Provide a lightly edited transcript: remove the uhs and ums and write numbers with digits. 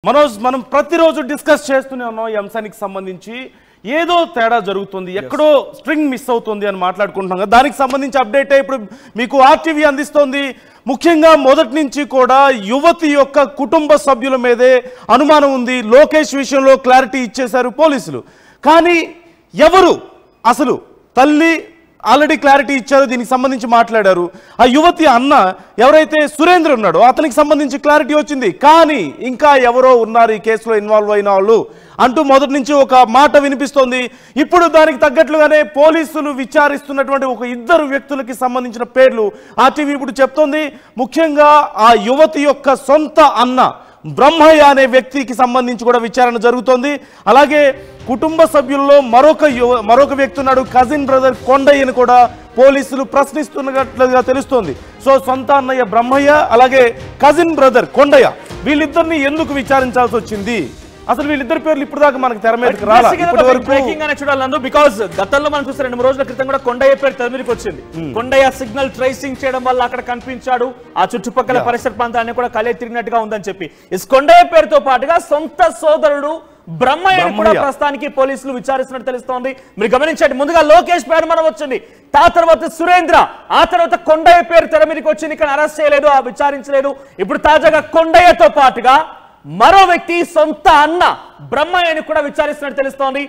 మనోజ్ మనం ప్రతిరోజు డిస్కస్ చేస్తూనే ఉన్నాం ఈ అంశానికి సంబంధించి ఏదో తేడా జరుగుతుంది ఎక్కడో స్ట్రింగ్ మిస్ అవుతుంది అని మాట్లాడుకుంటున్నాం కదా దానికి సంబంధించి అప్డేట్ ఇప్పుడు మీకు ఆర్టీవీ అందిస్తోంది ముఖ్యంగా మొదటి నుంచి కూడా యువతి యొక్క కుటుంబ సభ్యుల మీదే అనుమానం ఉంది లోకేష్ విషయంలో క్లారిటీ ఇచ్చేశారు పోలీసులు కానీ ఎవరు అసలు తల్లి ఆల్రెడీ క్లారిటీ ఇచ్చారు దీనికి సంబంధించి మాట్లాడారు ఆ యువతి అన్న ఎవరైతే సురేంద్ర ఉన్నాడో అతనికి సంబంధించి క్లారిటీ వచ్చింది కానీ ఇంకా ఎవరో ఉన్నారు ఈ కేసులో ఇన్వాల్వ్ అయిన వాళ్ళు అంటూ మొదటి నుంచి ఒక మాట వినిపిస్తోంది ఇప్పుడు దానికి తగ్గట్లుగానే పోలీసులు విచారిస్తున్నటువంటి ఒక ఇద్దరు వ్యక్తులకి సంబంధించిన పేర్లు ఆర్టీవీ ఇప్పుడు చెప్తోంది ముఖ్యంగా ఆ యువతి యొక్క సొంత అన్న బ్రహ్మయ్య అనే వ్యక్తికి సంబంధించి కూడా విచారణ జరుగుతోంది అలాగే కుటుంబ సభ్యుల్లో మరొక వ్యక్తి ఉన్నాడు కజిన్ బ్రదర్ కొండయ్యని కూడా పోలీసులు ప్రశ్నిస్తున్నట్లుగా తెలుస్తోంది సో సొంత అన్నయ్య బ్రహ్మయ్య అలాగే కజిన్ బ్రదర్ కొండయ్య వీళ్ళిద్దరిని ఎందుకు విచారించాల్సి వచ్చింది అసలు వీళ్ళిద్దరి పేర్లు ఇప్పుడు దాకా మనకు తెర మీదకి చూడాలి బికాస్ గతంలో మనం చూస్తే 2-3 రోజుల క్రితం కూడా కొండయ్య పేరు తెర మీదకి వచ్చింది కొండయ్య సిగ్నల్ ట్రేసింగ్ చేయడం వల్ల అక్కడ కనిపించాడు ఆ చుట్టుపక్కల పరిసర ప్రాంతాన్ని కూడా కలే తిరిగినట్టుగా ఉందని చెప్పి ఈ కొండయ్య పేరుతో పాటుగా సొంత సోదరుడు బ్రహ్మయ్యను కూడా ప్రస్తుతానికి పోలీసులు విచారిస్తున్నట్టు తెలుస్తోంది మీరు గమనించండి ముందుగా లోకేష్ పేరు మనం వచ్చింది ఆ తర్వాత సురేంద్ర ఆ తర్వాత కొండయ్య పేరు తెర మీదకి వచ్చింది కానీ అరెస్ట్ చేయలేదు విచారించలేదు ఇప్పుడు తాజాగా కొండయ్యతో పాటుగా మరో వ్యక్తి సొంత అన్న బ్రహ్మయ్యని కూడా విచారిస్తున్నట్టు తెలుస్తోంది